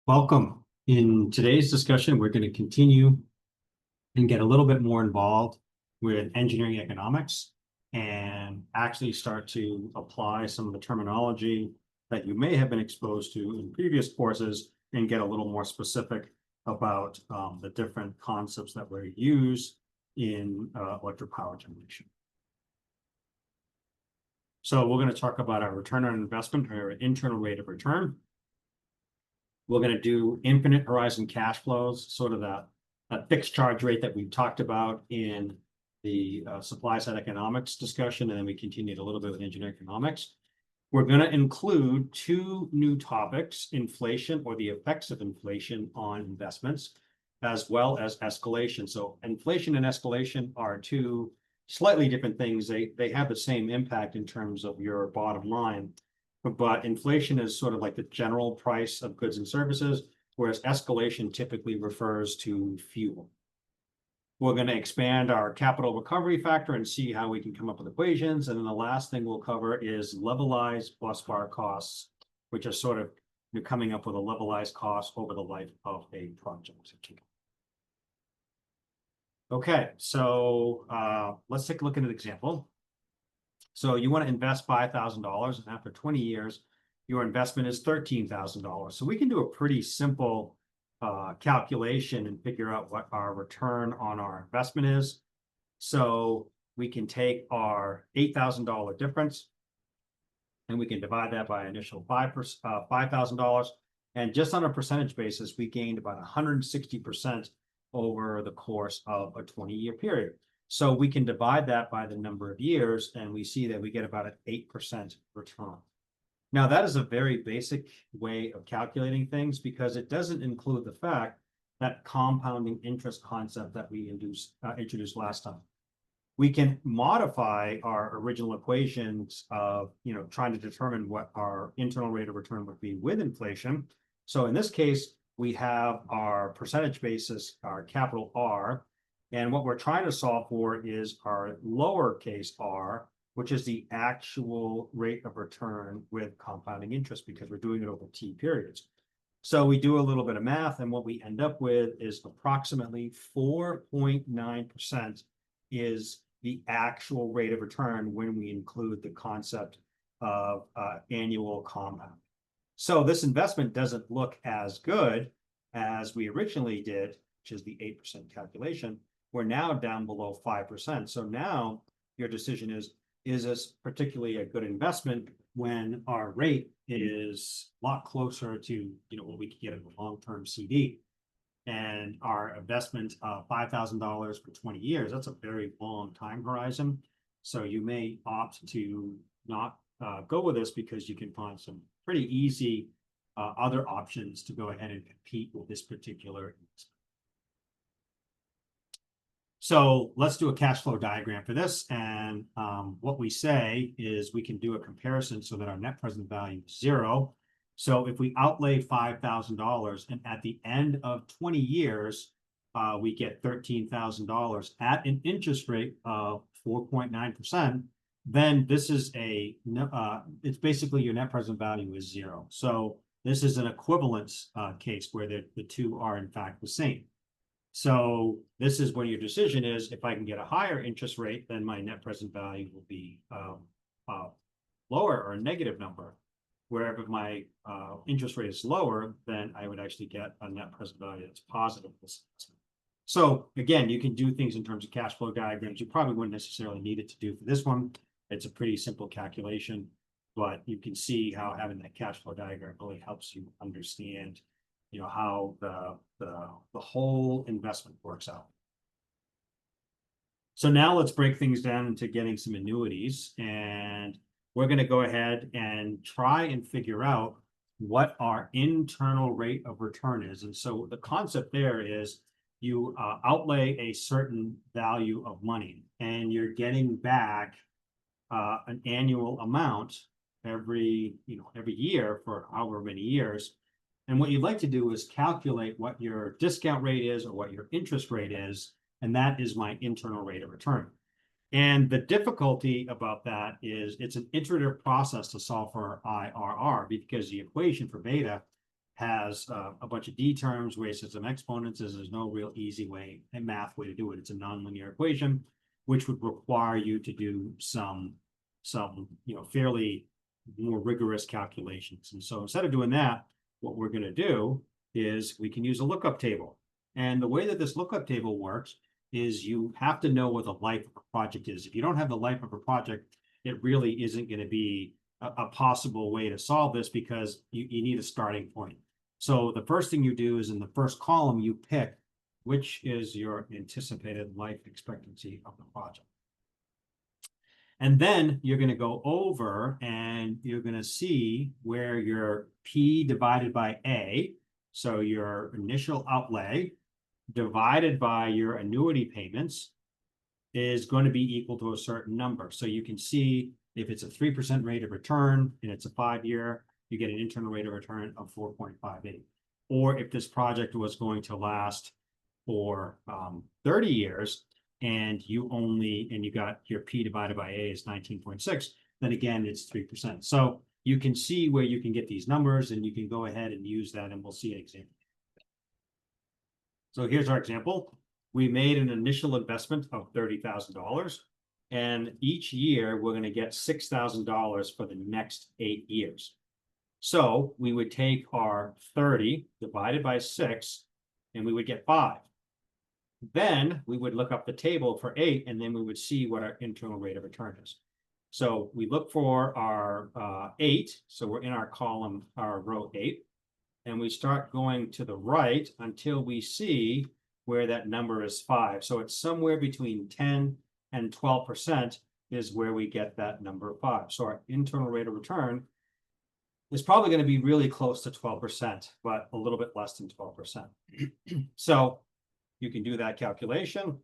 Welcome. In today's discussion, we're going to continue and get a little bit more involved with engineering economics and actually start to apply some of the terminology that you may have been exposed to in previous courses and get a little more specific about the different concepts that were used in electric power generation. So we're going to talk about our return on investment or internal rate of return. We're going to do infinite horizon cash flows, sort of that fixed charge rate that we talked about in the supply side economics discussion, and then we continued a little bit with engineering economics. We're going to include two new topics: inflation, or the effects of inflation on investments, as well as escalation. So inflation and escalation are two slightly different things. They have the same impact in terms of your bottom line, but inflation is sort of like the general price of goods and services, whereas escalation typically refers to fuel. We're going to expand our capital recovery factor and see how we can come up with equations. And then the last thing we'll cover is levelized busbar costs, which are sort of coming up with a levelized cost over the life of a project. Okay, so let's take a look at an example. So you want to invest $5,000, and after 20 years, your investment is $13,000. So we can do a pretty simple calculation and figure out what our return on our investment is. So we can take our $8,000 difference, and we can divide that by initial $5,000. And just on a percentage basis, we gained about 160% over the course of a 20-year period. So we can divide that by the number of years, and we see that we get about an 8% return. Now, that is a very basic way of calculating things because it doesn't include the fact that compounding interest concept that we introduced last time. We can modify our original equations of, trying to determine what our internal rate of return would be with inflation. So in this case, we have our percentage basis, our capital R, and what we're trying to solve for is our lowercase r, which is the actual rate of return with compounding interest because we're doing it over t periods. So we do a little bit of math, and what we end up with is approximately 4.9% is the actual rate of return when we include the concept of annual compound. So this investment doesn't look as good as we originally did, which is the 8% calculation. We're now down below 5%. So now your decision is this particularly a good investment when our rate is a lot closer to what we could get in a long-term CD? And our investment of $5,000 for 20 years, that's a very long time horizon. So you may opt to not go with this because you can find some pretty easy other options to go ahead and compete with this particular investment. So let's do a cash flow diagram for this. And what we say is we can do a comparison so that our net present value is 0. So if we outlay $5,000 and at the end of 20 years, we get $13,000 at an interest rate of 4.9%, then this is it's basically your net present value is 0. So this is an equivalence case where the two are in fact the same. So this is when your decision is, if I can get a higher interest rate, then my net present value will be lower or a negative number. Wherever my interest rate is lower, then I would actually get a net present value that's positive. So again, you can do things in terms of cash flow diagrams. You probably wouldn't necessarily need it to do for this one. It's a pretty simple calculation, but you can see how having that cash flow diagram really helps you understand how the whole investment works out. So now let's break things down into getting some annuities, and we're going to go ahead and try and figure out what our internal rate of return is. And so the concept there is you outlay a certain value of money, and you're getting back an annual amount every year for however many years. And what you'd like to do is calculate what your discount rate is or what your interest rate is, and that is my internal rate of return. And the difficulty about that is it's an iterative process to solve for IRR because the equation for beta has a bunch of d terms, wasted some exponents. There's no real easy way, a math way to do it. It's a nonlinear equation, which would require you to do some fairly more rigorous calculations. And so instead of doing that, what we're going to do is we can use a lookup table. And the way that this lookup table works is you have to know what the life of a project is. If you don't have the life of a project, it really isn't going to be a possible way to solve this, because you need a starting point. So the first thing you do is in the first column, you pick which is your anticipated life expectancy of the project. And then you're going to go over and you're going to see where your P divided by A, so your initial outlay divided by your annuity payments, is going to be equal to a certain number. So you can see if it's a 3% rate of return and it's a 5-year, you get an internal rate of return of 4.58. Or if this project was going to last for 30 years and you got your P divided by A is 19.6, then again, it's 3%. So you can see where you can get these numbers, and you can go ahead and use that, and we'll see an example. So here's our example. We made an initial investment of $30,000, and each year we're going to get $6,000 for the next 8 years. So we would take our 30 divided by 6, and we would get 5. Then we would look up the table for 8, and then we would see what our internal rate of return is. So we look for our 8. So we're in our column, our row 8, and we start going to the right until we see where that number is 5. So it's somewhere between 10 and 12% is where we get that number 5. So our internal rate of return is probably going to be really close to 12%, but a little bit less than 12%. So you can do that calculation,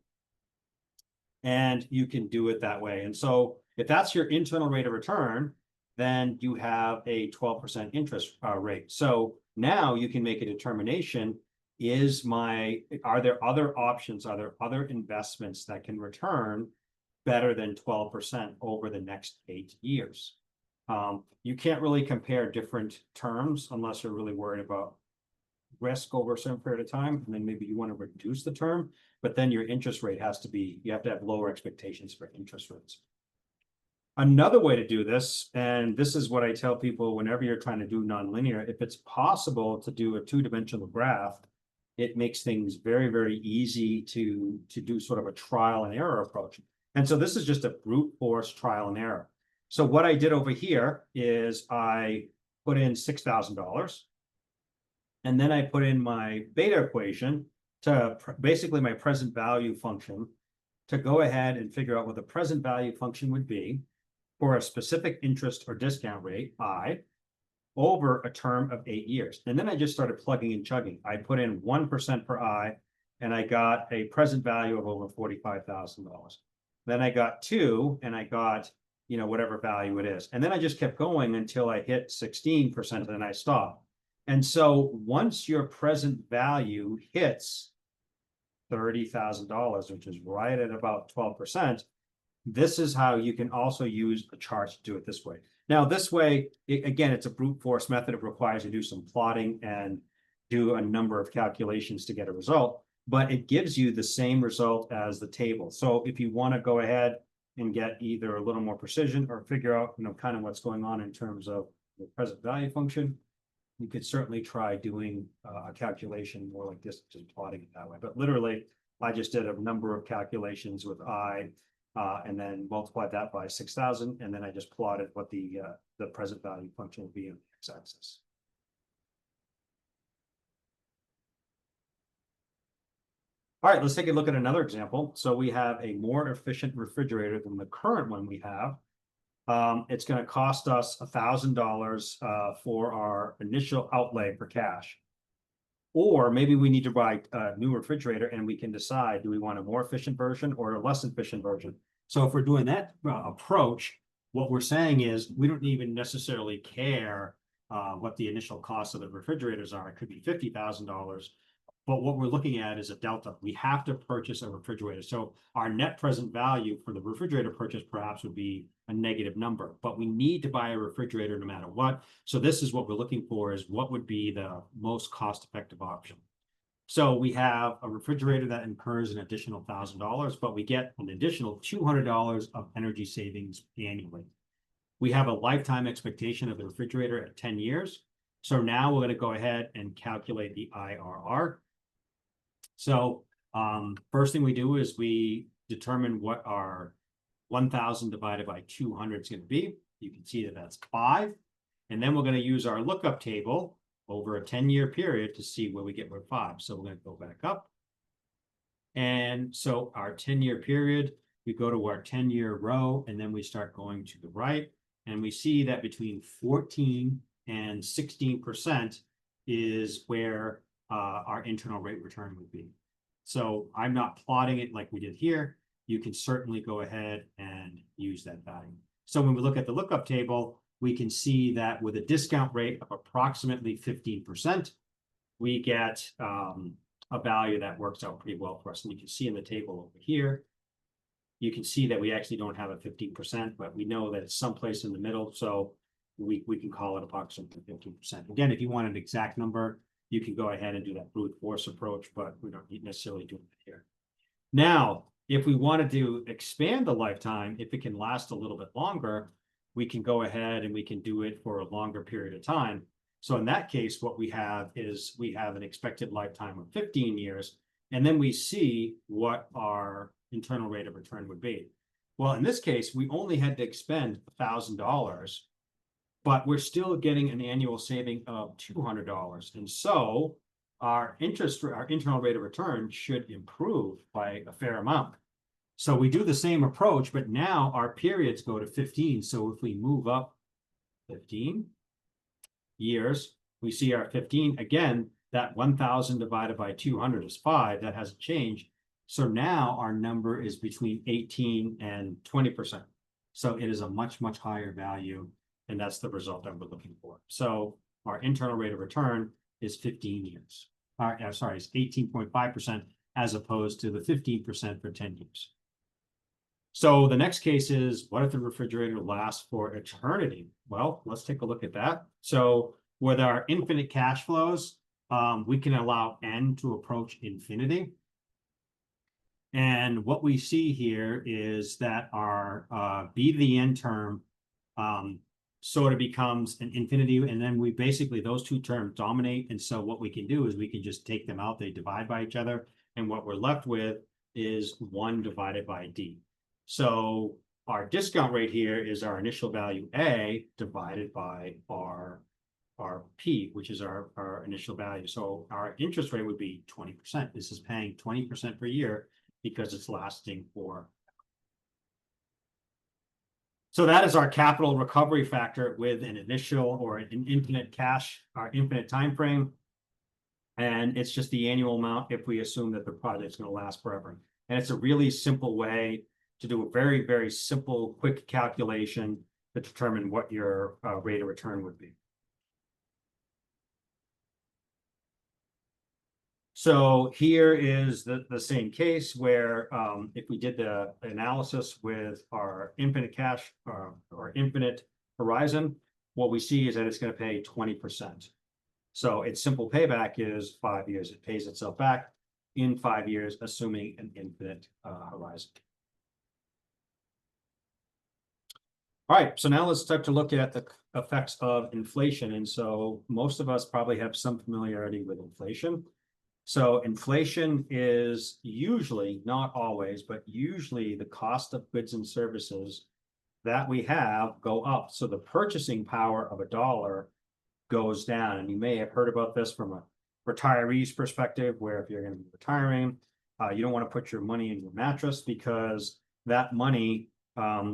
and you can do it that way. And so if that's your internal rate of return, then you have a 12% interest rate. So now you can make a determination, are there other options, are there other investments that can return better than 12% over the next 8 years? You can't really compare different terms unless you're really worried about risk over a certain period of time, and then maybe you want to reduce the term, but then your interest rate you have to have lower expectations for interest rates. Another way to do this, and this is what I tell people whenever you're trying to do nonlinear, if it's possible to do a 2-dimensional graph, it makes things very, very easy to do sort of a trial and error approach. And so this is just a brute force trial and error. So what I did over here is I put in $6,000, and then I put in my beta equation to basically my present value function to go ahead and figure out what the present value function would be for a specific interest or discount rate, I, over a term of 8 years. And then I just started plugging and chugging. I put in 1% per I, and I got a present value of over $45,000. Then I got 2, and I got, whatever value it is. And then I just kept going until I hit 16%, and then I stopped. And so once your present value hits $30,000, which is right at about 12%, this is how you can also use a chart to do it this way. Now, this way, again, it's a brute force method. It requires you to do some plotting and do a number of calculations to get a result, but it gives you the same result as the table. So if you want to go ahead and get either a little more precision or figure out, kind of what's going on in terms of the present value function, you could certainly try doing a calculation more like this, just plotting it that way. But literally, I just did a number of calculations with I, and then multiplied that by 6,000, and then I just plotted what the present value function will be on the x-axis. All right, let's take a look at another example. So we have a more efficient refrigerator than the current one we have. It's going to cost us $1,000 for our initial outlay for cash. Or maybe we need to buy a new refrigerator, and we can decide, do we want a more efficient version or a less efficient version? So if we're doing that approach, what we're saying is we don't even necessarily care what the initial cost of the refrigerators are. It could be $50,000, But what we're looking at is a delta. We have to purchase a refrigerator. So our net present value for the refrigerator purchase perhaps would be a negative number, but we need to buy a refrigerator no matter what. So this is what we're looking for, is what would be the most cost-effective option. So we have a refrigerator that incurs an additional $1,000, but we get an additional $200 of energy savings annually. We have a lifetime expectation of the refrigerator at 10 years. So now we're going to go ahead and calculate the IRR. So first thing we do is we determine what our 1,000 divided by 200 is going to be. You can see that that's 5. And then we're going to use our lookup table over a 10-year period to see where we get with 5. So we're going to go back up. And so our 10-year period, we go to our 10-year row, and then we start going to the right. And we see that between 14 and 16% is where our internal rate return would be. So I'm not plotting it like we did here. You can certainly go ahead and use that value. So when we look at the lookup table, we can see that with a discount rate of approximately 15%, we get a value that works out pretty well for us. And you can see in the table over here, you can see that we actually don't have a 15%, but we know that it's someplace in the middle. So we can call it approximately 15%. Again, if you want an exact number, you can go ahead and do that brute force approach, but we don't necessarily do it here. Now, if we wanted to expand the lifetime, if it can last a little bit longer, we can go ahead and we can do it for a longer period of time. So in that case, what we have is we have an expected lifetime of 15 years, and then we see what our internal rate of return would be. Well, in this case, we only had to expend $1,000, but we're still getting an annual saving of $200. And so our internal rate of return should improve by a fair amount. So we do the same approach, but now our periods go to 15. So if we move up 15 years, we see our 15, again, that 1,000 divided by 200 is 5. That hasn't changed. So now our number is between 18 and 20%. So it is a much, much higher value. And that's the result that we're looking for. So our internal rate of return is 15 years. It's 18.5% as opposed to the 15% for 10 years. So the next case is, what if the refrigerator lasts for eternity? Well, let's take a look at that. So with our infinite cash flows, we can allow N to approach infinity. And what we see here is that our B to the N term sort of becomes an infinity, and then we basically, those two terms dominate. And so what we can do is we can just take them out, they divide by each other, and what we're left with is 1 divided by D. So our discount rate here is our initial value A divided by our P, which is our initial value. So our interest rate would be 20%. This is paying 20% per year because it's lasting for. So that is our capital recovery factor with an initial or an infinite cash, our infinite time frame. And it's just the annual amount if we assume that the project's going to last forever. And it's a really simple way to do a very, very simple, quick calculation to determine what your rate of return would be. So here is the same case where if we did the analysis with our infinite cash or infinite horizon, what we see is that it's going to pay 20%. So its simple payback is 5 years. It pays itself back in 5 years, assuming an infinite horizon. All right, so now let's start to look at the effects of inflation. And so most of us probably have some familiarity with inflation. So inflation is usually, not always, but usually the cost of goods and services that we have go up. So the purchasing power of a dollar goes down. And you may have heard about this from a retiree's perspective, where if you're going to be retiring, you don't want to put your money in your mattress because that money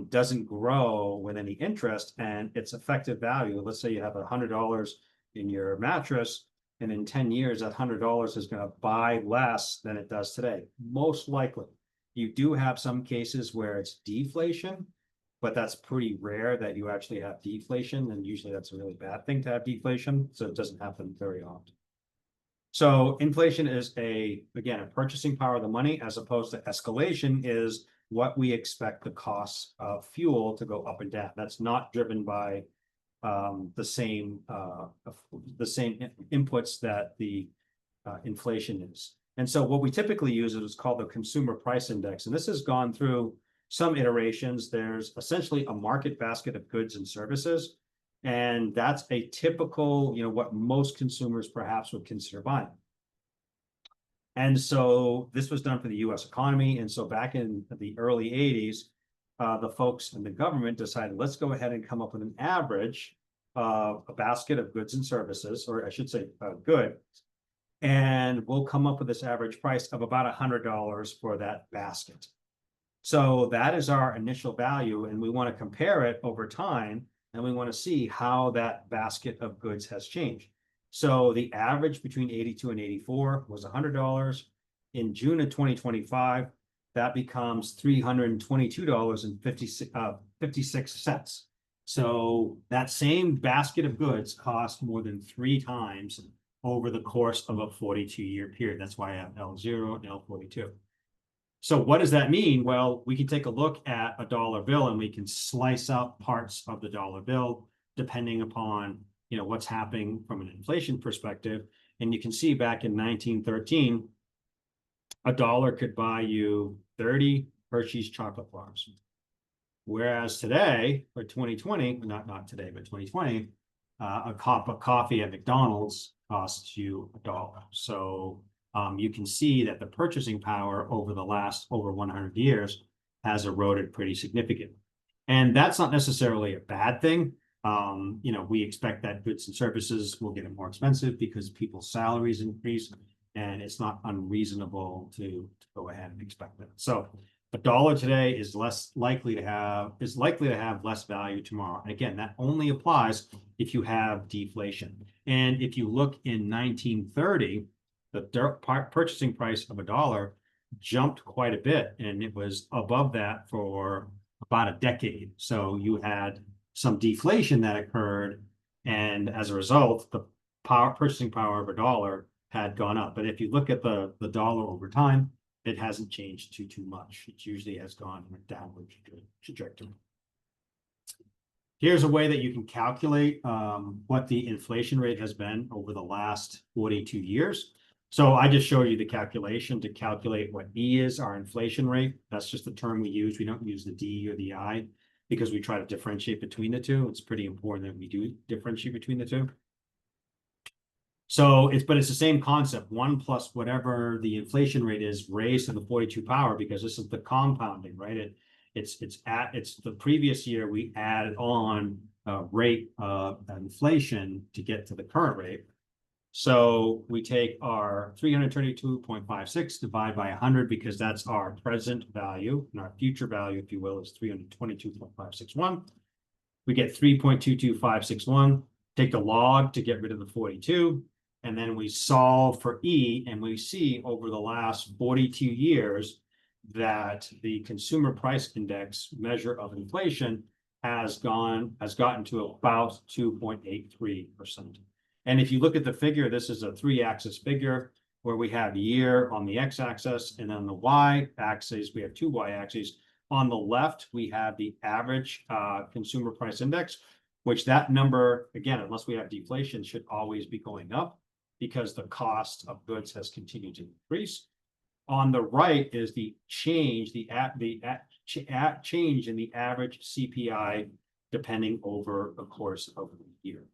doesn't grow with any interest, and its effective value. Let's say you have $100 in your mattress, and in 10 years, that $100 is going to buy less than it does today. Most likely. You do have some cases where it's deflation, but that's pretty rare that you actually have deflation. And usually that's a really bad thing to have deflation. So it doesn't happen very often. So inflation is again, a purchasing power of the money, as opposed to escalation is what we expect the costs of fuel to go up and down. That's not driven by the same inputs that the inflation is. And so what we typically use is called the consumer price index. And this has gone through some iterations. There's essentially a market basket of goods and services. And that's a typical, what most consumers perhaps would consider buying. And so this was done for the US economy. And so back in the early 80s, the folks in the government decided, let's go ahead and come up with an average of a basket of goods and services, or I should say good. And we'll come up with this average price of about $100 for that basket. So that is our initial value. And we want to compare it over time. And we want to see how that basket of goods has changed. So the average between 82 and 84 was $100. In June of 2025, that becomes $322.56. So that same basket of goods cost more than 3 times over the course of a 42-year period. That's why I have L0 and L42. So what does that mean? Well, we can take a look at a dollar bill and we can slice out parts of the dollar bill depending upon what's happening from an inflation perspective. And you can see back in 1913, a dollar could buy you 30 Hershey's chocolate bars. Whereas today, for 2020, not today, but 2020, a cup of coffee at McDonald's costs you $1. So you can see that the purchasing power over the last over 100 years has eroded pretty significantly. And that's not necessarily a bad thing. We expect that goods and services will get more expensive because people's salaries increase, and it's not unreasonable to go ahead and expect that. So a dollar today is likely to have less value tomorrow. And again, that only applies if you have deflation. And if you look in 1930, the purchasing price of a dollar jumped quite a bit, and it was above that for about a decade. So you had some deflation that occurred, and as a result, the purchasing power of a dollar had gone up. But if you look at the dollar over time, it hasn't changed too much. It usually has gone in a downward trajectory. Here's a way that you can calculate what the inflation rate has been over the last 42 years. So I just showed you the calculation to calculate what E is, our inflation rate. That's just the term we use. We don't use the D or the I because we try to differentiate between the two. It's pretty important that we do differentiate between the two. So it's the same concept, 1 plus whatever the inflation rate is raised to the 42 power, because this is the compounding, right? It's the previous year we added on a rate of inflation to get to the current rate. So we take our 332.56 divide by 100 because that's our present value, and our future value, if you will, is 322.561. We get 3.22561. Take the log to get rid of the 42. And then we solve for E, and we see over the last 42 years that the consumer price index measure of inflation has gotten to about 2.83%. And if you look at the figure, this is a 3-axis figure where we have year on the x-axis, and on the y-axis, we have 2 y-axes. On the left, we have the average consumer price index, which that number, again, unless we have deflation, should always be going up, because the cost of goods has continued to increase. On the right is the change, change in the average CPI depending over the course of the year.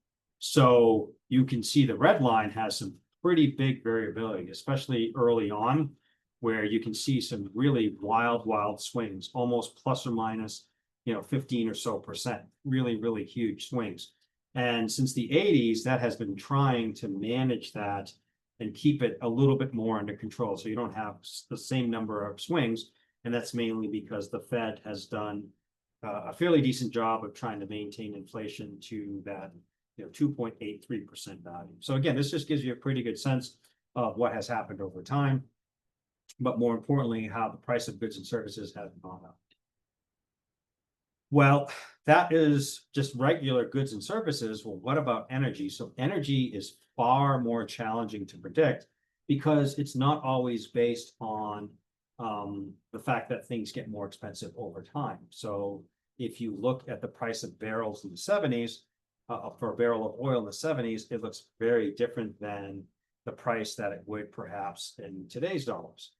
So you can see the red line has some pretty big variability, especially early on, where you can see some really wild swings, almost plus or minus 15 or so %, really huge swings. And since the 80s, that has been trying to manage that and keep it a little bit more under control, so you don't have the same number of swings. And that's mainly because the Fed has done a fairly decent job of trying to maintain inflation to that 2.83% value. So again, this just gives you a pretty good sense of what has happened over time, but more importantly, how the price of goods and services has gone up. Well, that is just regular goods and services. Well, what about energy? So energy is far more challenging to predict because it's not always based on the fact that things get more expensive over time. So if you look at the price of barrels in the 70s, for a barrel of oil in the 70s, it looks very different than the price that it would perhaps in today's dollars.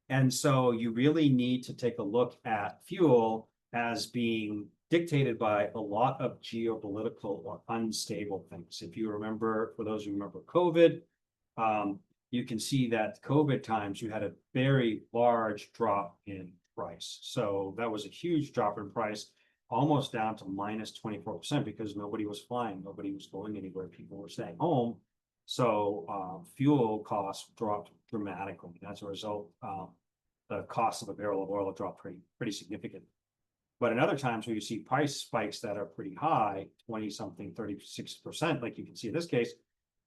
And so you really need to take a look at fuel as being dictated by a lot of geopolitical or unstable things. If you remember, for those who remember COVID, you can see that COVID times you had a very large drop in price. So that was a huge drop in price, almost down to minus 24% because nobody was flying, nobody was going anywhere, people were staying home. So fuel costs dropped dramatically. As a result, the cost of a barrel of oil dropped pretty significantly. But in other times where you see price spikes that are pretty high, 20 something, 36%, like you can see in this case,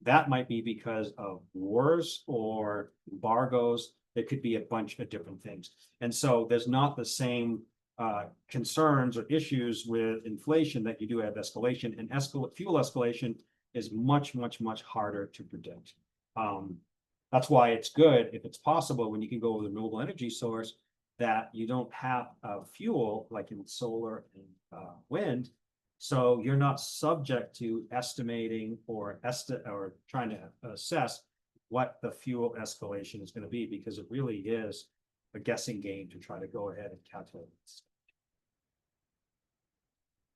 that might be because of wars or embargoes. It could be a bunch of different things. And so there's not the same concerns or issues with inflation that you do have escalation, and fuel escalation is much, much, much harder to predict. That's why it's good if it's possible when you can go with a renewable energy source that you don't have fuel like in solar and wind. So you're not subject to estimating or trying to assess what the fuel escalation is going to be, because it really is a guessing game to try to go ahead and calculate this.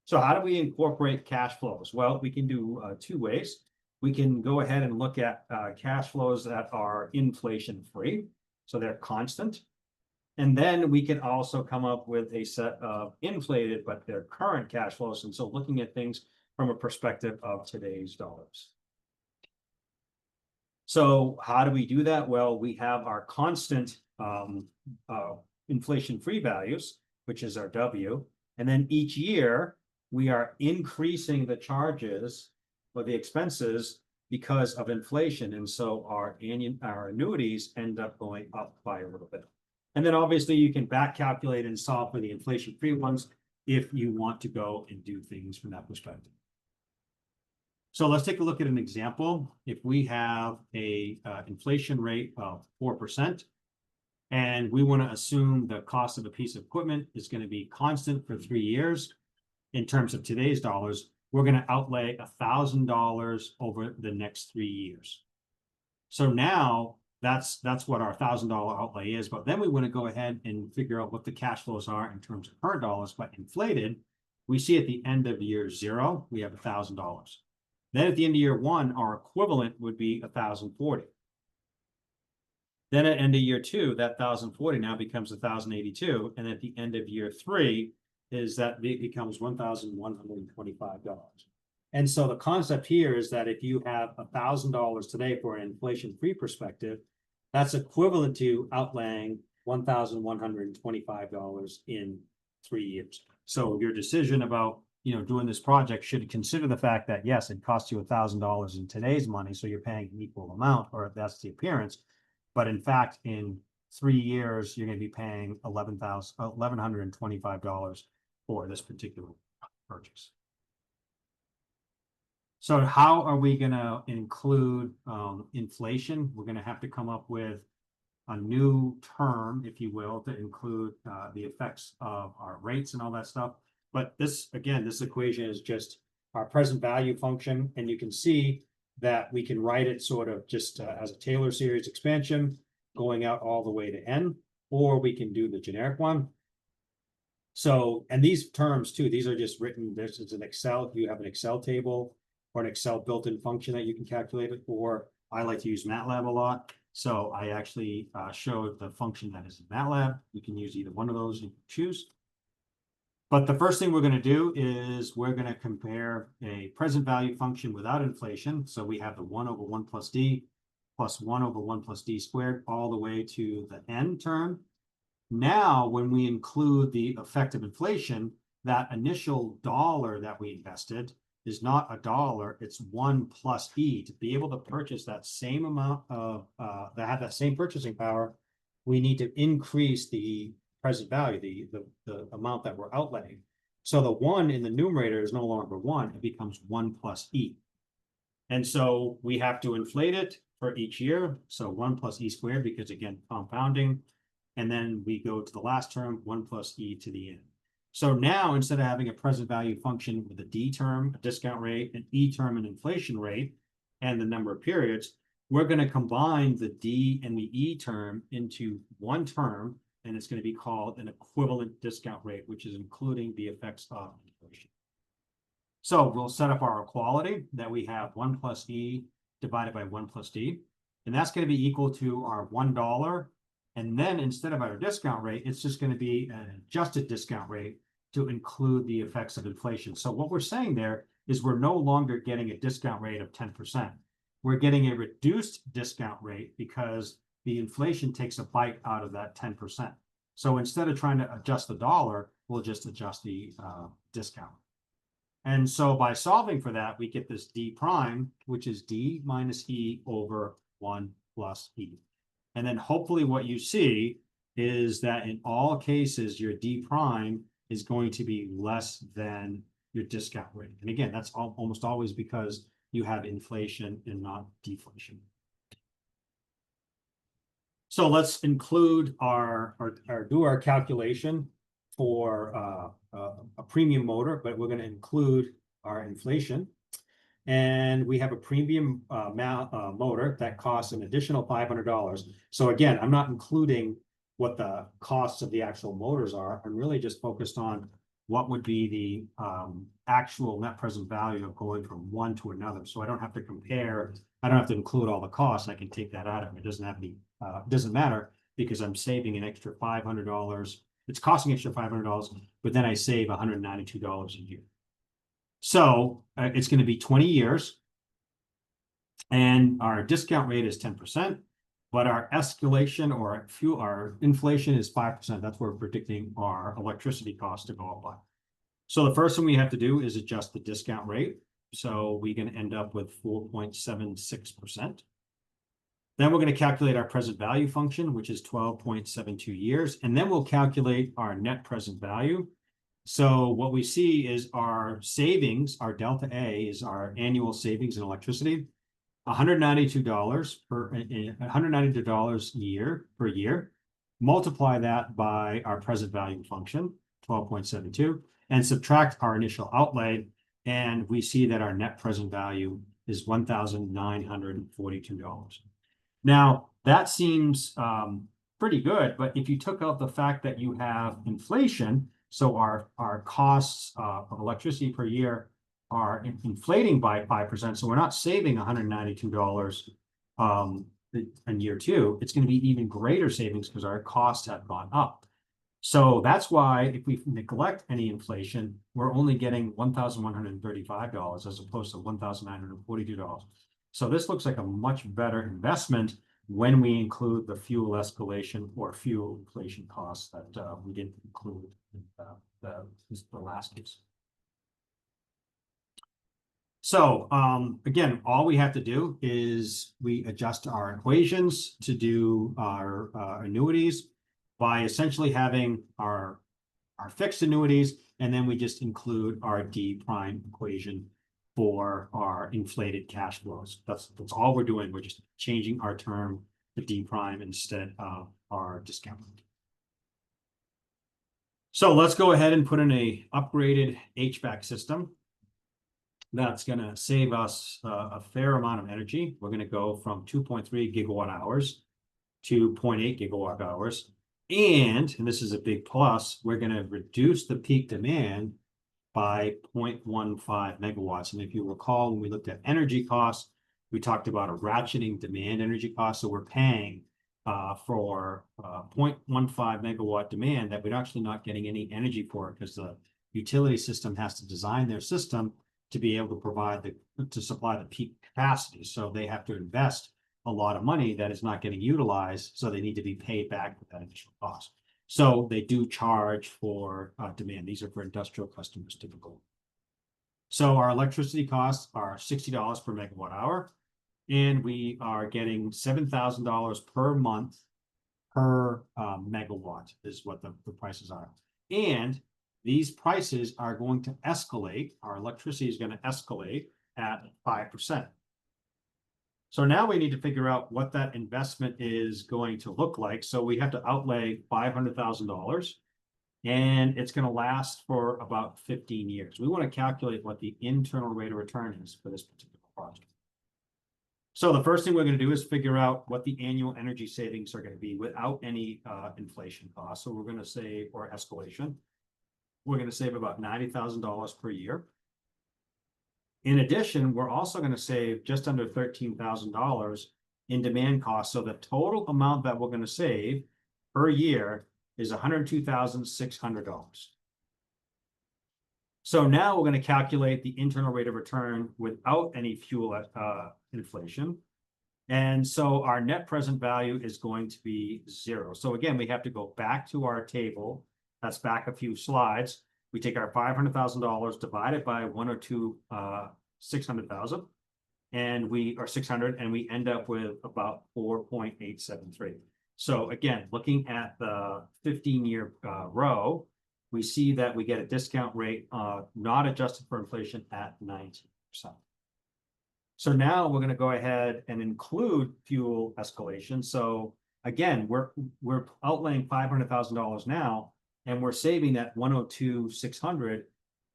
So how do we incorporate cash flows? Well, we can do two ways. We can go ahead and look at cash flows that are inflation free, so they're constant. And then we can also come up with a set of inflated, but they're current cash flows. And so looking at things from a perspective of today's dollars. So how do we do that? Well, we have our constant inflation-free values, which is our W. And then each year, we are increasing the charges or the expenses because of inflation. And so our annuities end up going up by a little bit. And then obviously you can back calculate and solve for the inflation-free ones if you want to go and do things from that perspective. So let's take a look at an example. If we have a inflation rate of 4%, and we want to assume the cost of a piece of equipment is going to be constant for 3 years in terms of today's dollars, we're going to outlay $1,000 over the next 3 years. So now that's what our $1,000 outlay is. But then we want to go ahead and figure out what the cash flows are in terms of current dollars, but inflated. We see at the end of year 0, we have $1,000. Then at the end of year 1, our equivalent would be 1,040. Then at end of year 2, that 1,040 now becomes 1,082. And at the end of year 3 is that it becomes $1,125. And so the concept here is that if you have $1,000 today for an inflation-free perspective, that's equivalent to outlaying $1,125 in 3 years. So your decision about doing this project should consider the fact that yes, it costs you $1,000 in today's money, so you're paying an equal amount, or that's the appearance. But in fact, in 3 years, you're going to be paying $1,125 for this particular purchase. So how are we going to include inflation? We're going to have to come up with a new term, if you will, to include the effects of our rates and all that stuff. But this equation is just our present value function. And you can see that we can write it sort of just as a Taylor series expansion going out all the way to n, or we can do the generic one. So, and these terms too, these are just written, this is an Excel, you have an Excel table or an Excel built-in function that you can calculate it, or I like to use MATLAB a lot. So I actually showed the function that is in MATLAB. You can use either one of those, you can choose. But the first thing we're going to do is we're going to compare a present value function without inflation. So we have the 1 over 1 plus d plus 1 over 1 plus d squared all the way to the n term. Now, when we include the effect of inflation, that initial dollar that we invested is not $1, it's 1 plus e. To be able to purchase that same amount of, that have that same purchasing power, we need to increase the present value, the amount that we're outlaying. So the 1 in the numerator is no longer 1, it becomes 1 plus E. And so we have to inflate it for each year. So 1 plus E squared, because again, compounding. And then we go to the last term, 1 plus E to the n. So now, instead of having a present value function with a D term, a discount rate, an E term, an inflation rate, and the number of periods, we're going to combine the D and the E term into one term, and it's going to be called an equivalent discount rate, which is including the effects of inflation. So we'll set up our equality that we have 1 plus E divided by 1 plus D, and that's going to be equal to our $1. And then instead of our discount rate, it's just going to be an adjusted discount rate to include the effects of inflation. So what we're saying there is we're no longer getting a discount rate of 10%. We're getting a reduced discount rate because the inflation takes a bite out of that 10%. So instead of trying to adjust the dollar, we'll just adjust the discount. And so by solving for that, we get this D prime, which is D minus E over 1 plus E. And then hopefully what you see is that in all cases, your D prime is going to be less than your discount rate. And again, that's almost always because you have inflation and not deflation. So let's include do our calculation for a premium motor, but we're going to include our inflation. And we have a premium motor that costs an additional $500. So again, I'm not including what the costs of the actual motors are. I'm really just focused on what would be the actual net present value of going from one to another. So I don't have to compare. I don't have to include all the costs. I can take that out of it. It doesn't have any. It doesn't matter because I'm saving an extra $500. It's costing extra $500, but then I save $192 a year. So it's going to be 20 years, and our discount rate is 10%, but our escalation or our inflation is 5%. That's where we're predicting our electricity costs to go up by. So the first thing we have to do is adjust the discount rate. So we're going to end up with 4.76%. Then we're going to calculate our present value function, which is 12.72 years, and then we'll calculate our net present value. So what we see is our savings, our delta A is our annual savings in electricity, $192 per year. Multiply that by our present value function, 12.72, and subtract our initial outlay, and we see that our net present value is $1,942. Now, that seems pretty good, but if you took out the fact that you have inflation, so our costs of electricity per year are inflating by 5%. So we're not saving $192 in year two. It's going to be even greater savings because our costs have gone up. So that's why if we neglect any inflation, we're only getting $1,135 as opposed to $1,942. So this looks like a much better investment when we include the fuel escalation or fuel inflation costs that we didn't include in the last case. So again, all we have to do is we adjust our equations to do our annuities by essentially having our fixed annuities, and then we just include our D prime equation for our inflated cash flows. That's all we're doing. We're just changing our term to D prime instead of our discount rate. So let's go ahead and put in a upgraded HVAC system. That's going to save us a fair amount of energy. We're going to go from 2.3 gigawatt hours to 0.8 gigawatt hours. And this is a big plus, we're going to reduce the peak demand by 0.15 megawatts. And if you recall, when we looked at energy costs, we talked about a ratcheting demand energy cost. So we're paying for 0.15 megawatt demand that we're actually not getting any energy for, because the utility system has to design their system to be able to provide to supply the peak capacity. So they have to invest a lot of money that is not getting utilized. So they need to be paid back with that additional cost. So they do charge for demand. These are for industrial customers typically. So our electricity costs are $60 per megawatt hour, and we are getting $7,000 per month per megawatt is what the prices are. And these prices are going to escalate. Our electricity is going to escalate at 5%. So now we need to figure out what that investment is going to look like. So we have to outlay $500,000, and it's going to last for about 15 years. We want to calculate what the internal rate of return is for this particular project. So the first thing we're going to do is figure out what the annual energy savings are going to be without any inflation costs. So we're going to save, or escalation, we're going to save about $90,000 per year. In addition, we're also going to save just under $13,000 in demand costs. So the total amount that we're going to save per year is $102,600. So now we're going to calculate the internal rate of return without any fuel inflation. And so our net present value is going to be 0. So again, we have to go back to our table. That's back a few slides. We take our $500,000, divide it by 102,600,000, and we are 600, and we end up with about 4.873. So again, looking at the 15-year row, we see that we get a discount rate not adjusted for inflation at 19%. So now we're going to go ahead and include fuel escalation. So again, we're outlaying $500,000 now, and we're saving that 102,600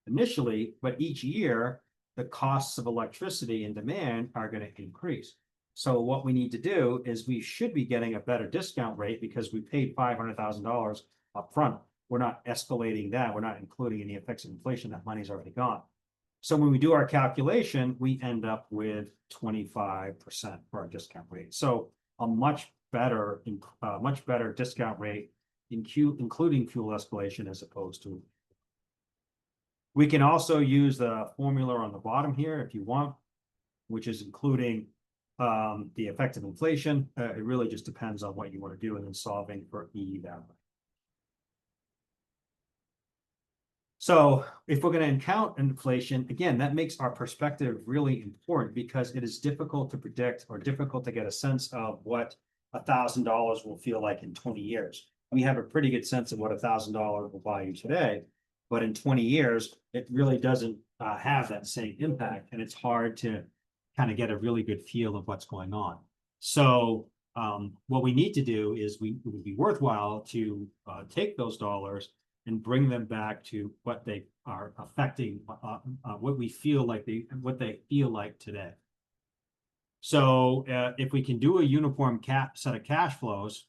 initially, but each year the costs of electricity and demand are going to increase. So what we need to do is we should be getting a better discount rate because we paid $500,000 up front. We're not escalating that. We're not including any effects of inflation. That money's already gone. So when we do our calculation, we end up with 25% for our discount rate. So a much better discount rate including fuel escalation as opposed to. We can also use the formula on the bottom here if you want, which is including the effect of inflation. It really just depends on what you want to do and then solving for E that way. So if we're going to count inflation, again, that makes our perspective really important because it is difficult to predict or difficult to get a sense of what $1,000 will feel like in 20 years. We have a pretty good sense of what $1,000 will buy you today, but in 20 years, it really doesn't have that same impact, and it's hard to kind of get a really good feel of what's going on. So what we need to do is it would be worthwhile to take those dollars and bring them back to what they are affecting, what they feel like today. So if we can do a uniform set of cash flows,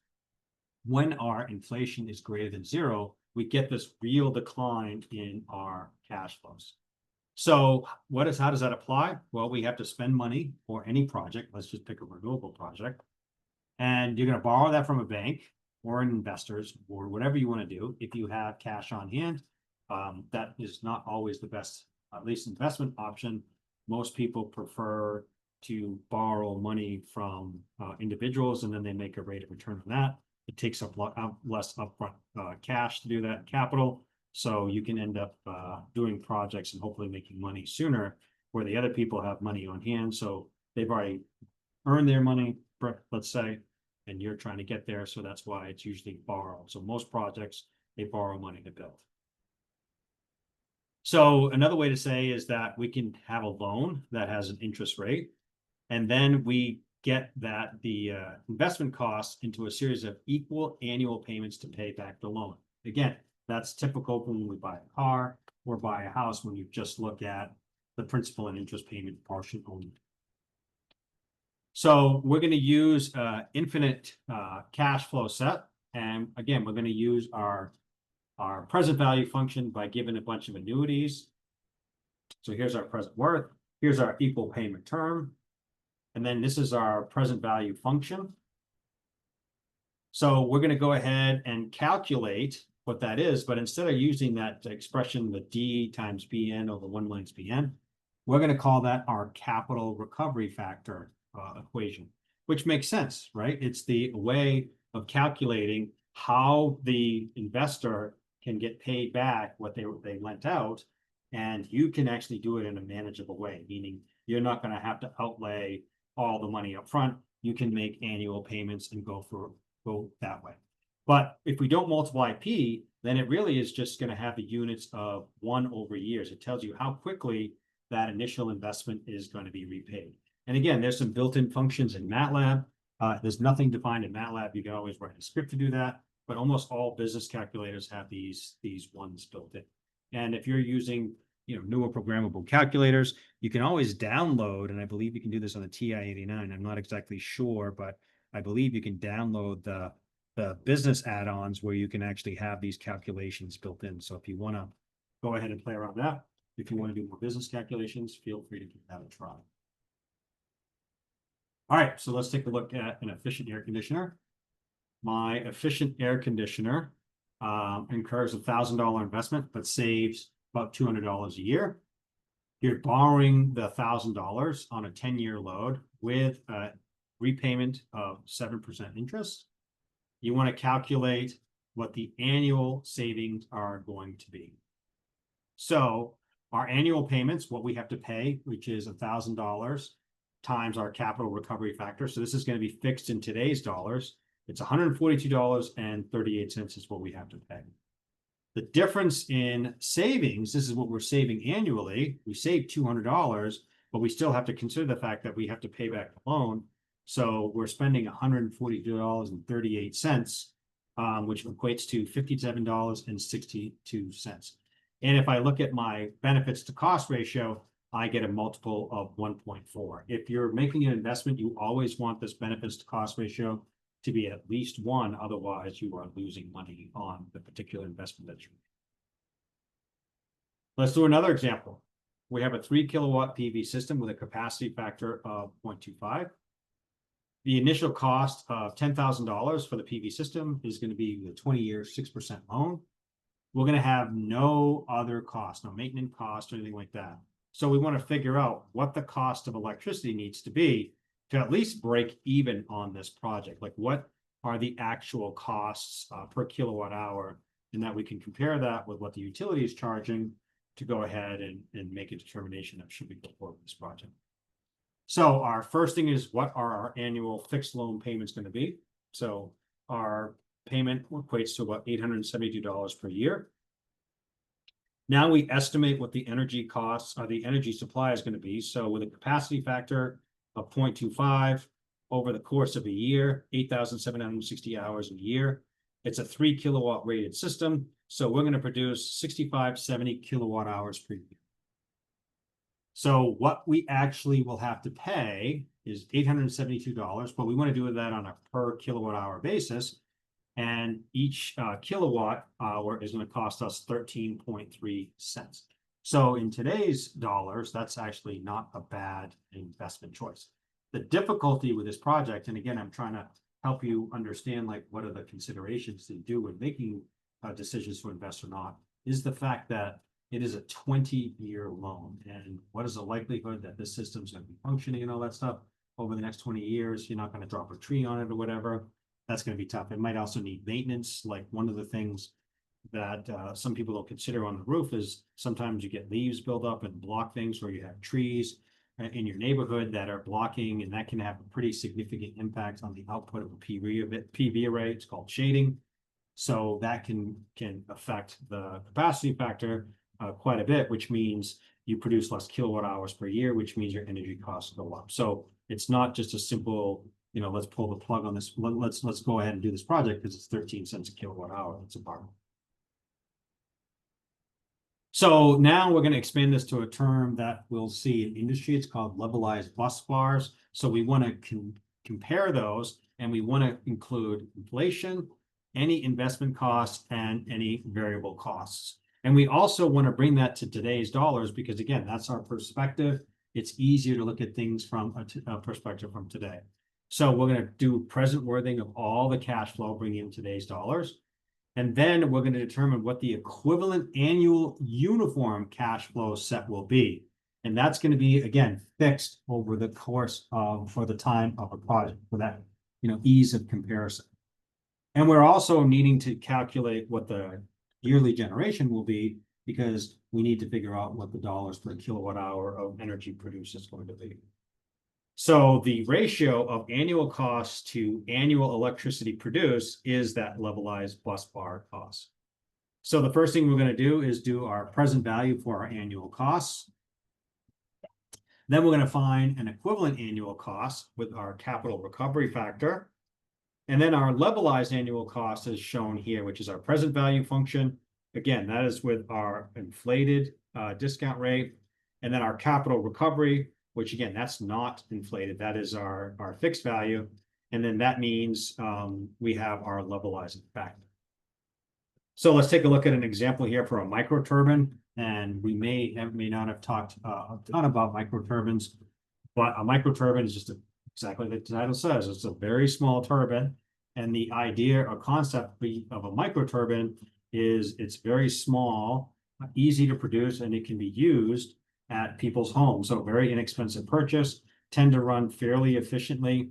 when our inflation is greater than 0, we get this real decline in our cash flows. So how does that apply? Well, we have to spend money for any project. Let's just pick a renewable project. And you're going to borrow that from a bank or investors or whatever you want to do. If you have cash on hand, that is not always the best, at least investment option. Most people prefer to borrow money from individuals, and then they make a rate of return on that. It takes up less upfront cash to do that capital. So you can end up doing projects and hopefully making money sooner, where the other people have money on hand. So they've already earned their money, let's say, and you're trying to get there. So that's why it's usually borrowed. So most projects, they borrow money to build. So another way to say is that we can have a loan that has an interest rate, and then we get the investment costs into a series of equal annual payments to pay back the loan. Again, that's typical when we buy a car or buy a house, when you just look at the principal and interest payment portion only. So we're going to use infinite cash flow set. And again, we're going to use our present value function by giving a bunch of annuities. So here's our present worth. Here's our equal payment term. And then this is our present value function. So we're going to go ahead and calculate what that is. But instead of using that expression, the D times BN over 1 minus BN, we're going to call that our capital recovery factor equation, which makes sense, right? It's the way of calculating how the investor can get paid back what they lent out. And you can actually do it in a manageable way, meaning you're not going to have to outlay all the money up front. You can make annual payments and go that way. But if we don't multiply P, then it really is just going to have the units of 1 over years. It tells you how quickly that initial investment is going to be repaid. And again, there's some built-in functions in MATLAB. There's nothing defined in MATLAB. You can always write a script to do that, but almost all business calculators have these ones built in. And if you're using newer programmable calculators, you can always download, and I believe you can do this on the TI-89. I'm not exactly sure, but I believe you can download the business add-ons where you can actually have these calculations built in. So if you want to go ahead and play around with that, if you want to do more business calculations, feel free to give that a try. All right, so let's take a look at an efficient air conditioner. My efficient air conditioner incurs $1,000 investment, but saves about $200 a year. You're borrowing the $1,000 on a 10-year load with a repayment of 7% interest. You want to calculate what the annual savings are going to be. So our annual payments, what we have to pay, which is $1,000 times our capital recovery factor. So this is going to be fixed in today's dollars. It's $142.38 is what we have to pay. The difference in savings, this is what we're saving annually. We save $200, but we still have to consider the fact that we have to pay back the loan. So we're spending $142.38, which equates to $57.62. And if I look at my benefits to cost ratio, I get a multiple of 1.4. If you're making an investment, you always want this benefits to cost ratio to be at least 1. Otherwise, you are losing money on the particular investment that you're making. Let's do another example. We have a 3 kilowatt PV system with a capacity factor of 0.25. The initial cost of $10,000 for the PV system is going to be the 20-year 6% loan. We're going to have no other cost, no maintenance cost or anything like that. So we want to figure out what the cost of electricity needs to be to at least break even on this project. Like, what are the actual costs per kilowatt hour, and that we can compare that with what the utility is charging to go ahead and make a determination of should we go forward with this project. So our first thing is, what are our annual fixed loan payments going to be? So our payment equates to about $872 per year. Now we estimate what the energy costs or the energy supply is going to be. So with a capacity factor of 0.25 over the course of a year, 8,760 hours a year, it's a 3 kilowatt rated system. So we're going to produce 6570 kilowatt hours per year. So what we actually will have to pay is $872, but we want to do that on a per kilowatt hour basis. And each kilowatt hour is going to cost us 13.3 cents. So in today's dollars, that's actually not a bad investment choice. The difficulty with this project, and again, I'm trying to help you understand like what are the considerations to do when making decisions to invest or not, is the fact that it is a 20-year loan. And what is the likelihood that this system is going to be functioning and all that stuff over the next 20 years? You're not going to drop a tree on it or whatever. That's going to be tough. It might also need maintenance. Like, one of the things that some people don't consider on the roof is sometimes you get leaves build up and block things, or you have trees in your neighborhood that are blocking, and that can have a pretty significant impact on the output of a PV array. It's called shading. So that can affect the capacity factor quite a bit, which means you produce less kilowatt hours per year, which means your energy costs go up. So it's not just a simple, let's pull the plug on this. Let's go ahead and do this project because it's 13 cents a kilowatt hour. That's a bargain. So now we're going to expand this to a term that we'll see in industry. It's called levelized bus bars. So we want to compare those, and we want to include inflation, any investment costs, and any variable costs. And we also want to bring that to today's dollars because, again, that's our perspective. It's easier to look at things from a perspective from today. So we're going to do present worthing of all the cash flow, bringing in today's dollars. And then we're going to determine what the equivalent annual uniform cash flow set will be. And that's going to be, again, fixed over the course of, for the time of a project, for that, ease of comparison. And we're also needing to calculate what the yearly generation will be, because we need to figure out what the dollars per kilowatt hour of energy produced is going to be. So the ratio of annual costs to annual electricity produced is that levelized bus bar cost. So the first thing we're going to do is do our present value for our annual costs. Then we're going to find an equivalent annual cost with our capital recovery factor. And then our levelized annual cost is shown here, which is our present value function. Again, that is with our inflated discount rate. And then our capital recovery, which again, that's not inflated. That is our fixed value. And then that means we have our levelizing factor. So let's take a look at an example here for a microturbine. And we may not have talked a ton about microturbines, but a microturbine is just exactly like the title says. It's a very small turbine. And the idea or concept of a microturbine is it's very small, easy to produce, and it can be used at people's homes. So very inexpensive purchase, tend to run fairly efficiently.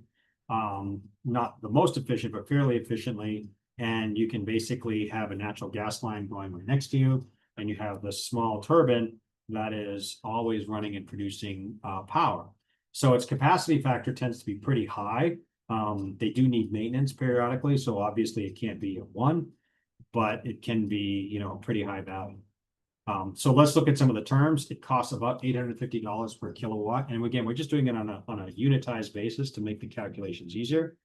Not the most efficient, but fairly efficiently. And you can basically have a natural gas line going right next to you, and you have this small turbine that is always running and producing power. So its capacity factor tends to be pretty high. They do need maintenance periodically, so obviously it can't be a 1, but it can be, you know, pretty high value. So let's look at some of the terms. It costs about $850 per kilowatt. And again, we're just doing it on a unitized basis to make the calculations easier.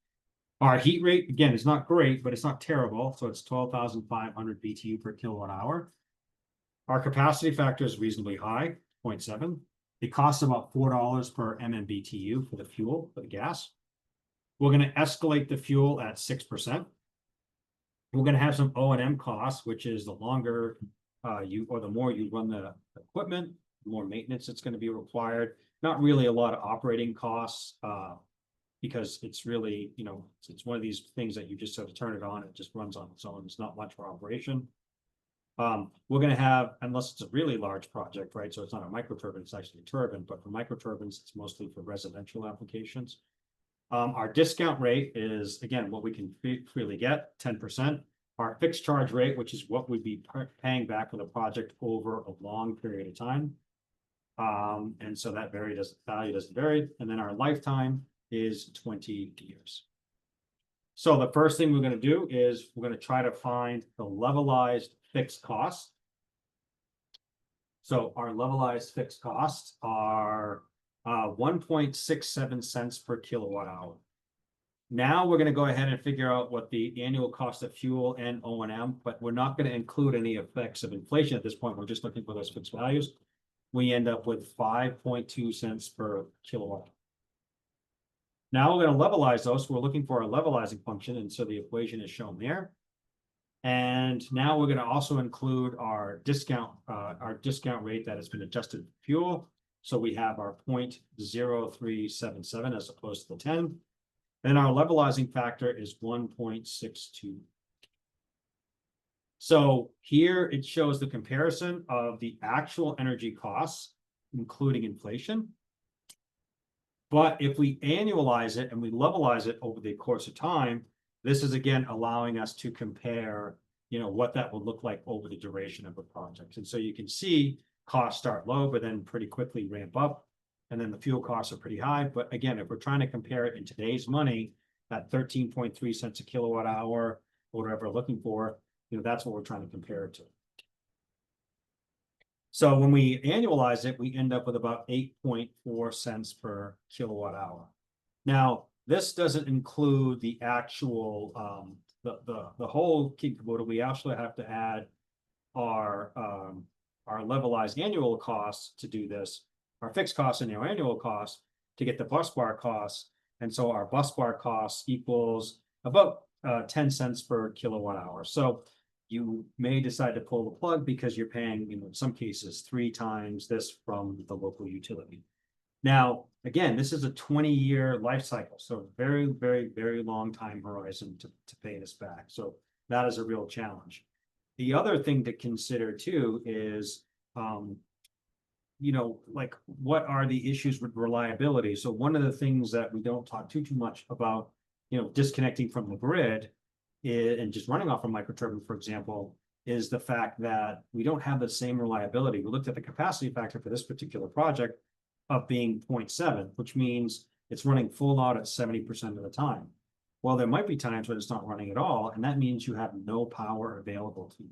Our heat rate, again, is not great, but it's not terrible. So it's 12,500 BTU per kilowatt hour. Our capacity factor is reasonably high, 0.7. It costs about $4 per MMBTU for the fuel, for the gas. We're going to escalate the fuel at 6%. We're going to have some O&M costs, which is the longer the more you run the equipment, the more maintenance it's going to be required. Not really a lot of operating costs because it's really, you know, it's one of these things that you just sort of turn it on, it just runs on its own. It's not much for operation. We're going to have, unless it's a really large project, right? So it's not a microturbine, it's actually a turbine, but for microturbines, it's mostly for residential applications. Our discount rate is, again, what we can freely get, 10%. Our fixed charge rate, which is what we'd be paying back for the project over a long period of time. And so that value doesn't vary. And then our lifetime is 20 years. So the first thing we're going to do is we're going to try to find the levelized fixed costs. So our levelized fixed costs are 1.67 cents per kilowatt hour. Now we're going to go ahead and figure out what the annual cost of fuel and O&M, but we're not going to include any effects of inflation at this point. We're just looking for those fixed values. We end up with 5.2 cents per kilowatt. Now we're going to levelize those. So we're looking for a levelizing function, and so the equation is shown there. And now we're going to also include our discount rate that has been adjusted for fuel. So we have our 0.0377 as opposed to the 10. Then our levelizing factor is 1.62. So here it shows the comparison of the actual energy costs, including inflation. But if we annualize it and we levelize it over the course of time, this is again allowing us to compare, you know, what that would look like over the duration of a project. And so you can see costs start low, but then pretty quickly ramp up. And then the fuel costs are pretty high. But again, if we're trying to compare it in today's money, at 13.3 cents a kilowatt hour, or whatever we're looking for, you know, that's what we're trying to compare it to. So when we annualize it, we end up with about 8.4 cents per kilowatt hour. Now, this doesn't include the actual, the whole kit caboodle. We actually have to add our levelized annual costs to do this, our fixed costs and our annual costs to get the bus bar costs. And so our bus bar costs equals about 10 cents per kilowatt hour. So you may decide to pull the plug because you're paying, you know, in some cases 3 times this from the local utility. Now, again, this is a 20-year life cycle, so very, very, very long time horizon to pay this back. So that is a real challenge. The other thing to consider too is, you know, like what are the issues with reliability? So one of the things that we don't talk too much about, you know, disconnecting from the grid and just running off a microturbine, for example, is the fact that we don't have the same reliability. We looked at the capacity factor for this particular project of being 0.7, which means it's running full out at 70% of the time. Well, there might be times when it's not running at all, and that means you have no power available to you.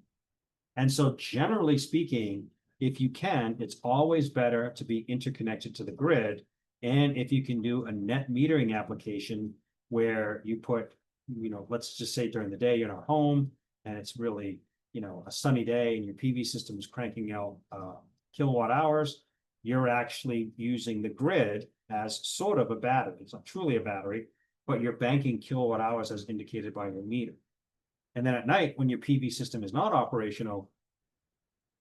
And so generally speaking, if you can, it's always better to be interconnected to the grid. And if you can do a net metering application where you put, let's just say during the day you're not home and it's really, a sunny day and your PV system is cranking out kilowatt hours, you're actually using the grid as sort of a battery. It's not truly a battery, but you're banking kilowatt hours as indicated by your meter. And then at night, when your PV system is not operational,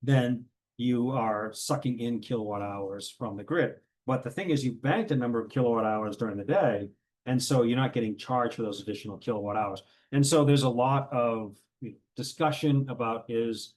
then you are sucking in kilowatt hours from the grid. But the thing is, you banked a number of kilowatt hours during the day, and so you're not getting charged for those additional kilowatt hours. And so there's a lot of discussion about is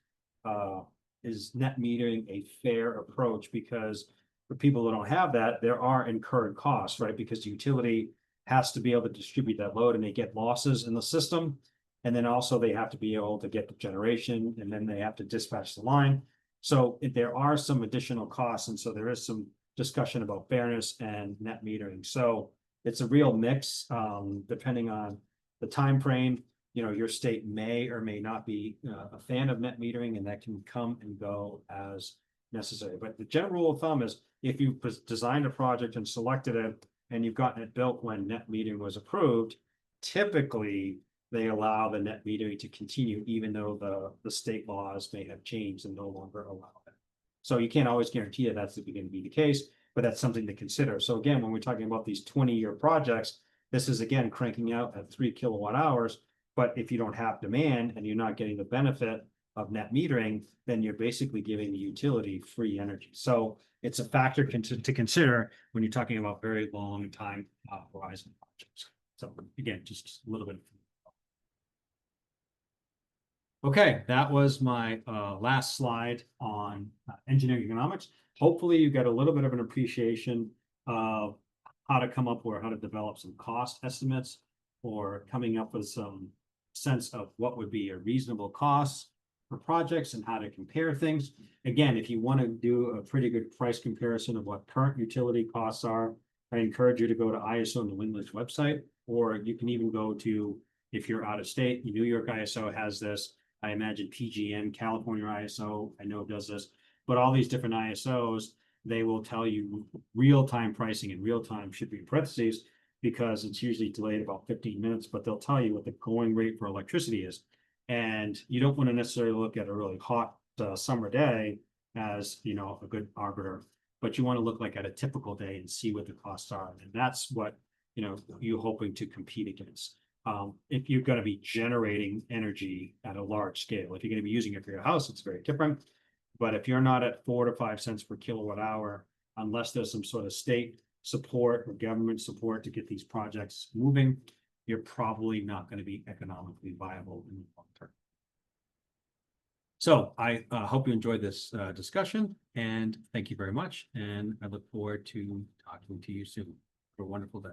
net metering a fair approach? Because for people who don't have that, there are incurred costs, right? Because the utility has to be able to distribute that load and they get losses in the system. And then also they have to be able to get the generation, and then they have to dispatch the line. So there are some additional costs. And so there is some discussion about fairness and net metering. So it's a real mix, depending on the time frame. Your state may or may not be a fan of net metering, and that can come and go as necessary. But the general rule of thumb is if you designed a project and selected it and you've gotten it built when net metering was approved, typically they allow the net metering to continue even though the state laws may have changed and no longer allow it. So you can't always guarantee that that's going to be the case, but that's something to consider. So again, when we're talking about these 20-year projects, this is again cranking out at 3 kilowatt hours. But if you don't have demand and you're not getting the benefit of net metering, then you're basically giving the utility free energy. So it's a factor to consider when you're talking about very long time horizon projects. So again, just a little bit. Okay, that was my last slide on engineering economics. Hopefully you got a little bit of an appreciation of how to come up or how to develop some cost estimates, or coming up with some sense of what would be a reasonable cost for projects and how to compare things. Again, if you want to do a pretty good price comparison of what current utility costs are, I encourage you to go to ISO New England's website, or you can even go to, if you're out of state, New York ISO has this. I imagine PGM, California ISO, I know does this, but all these different ISOs, they will tell you real-time pricing, and real-time should be in parentheses because it's usually delayed about 15 minutes, but they'll tell you what the going rate for electricity is. And you don't want to necessarily look at a really hot summer day as, a good arbiter, but you want to look like at a typical day and see what the costs are. And that's what, you're hoping to compete against. If you're going to be generating energy at a large scale, if you're going to be using it for your house, it's very different. But if you're not at 4 to 5 cents per kilowatt hour, unless there's some sort of state support or government support to get these projects moving, you're probably not going to be economically viable in the long term. So I hope you enjoyed this discussion, and thank you very much. And I look forward to talking to you soon. Have a wonderful day.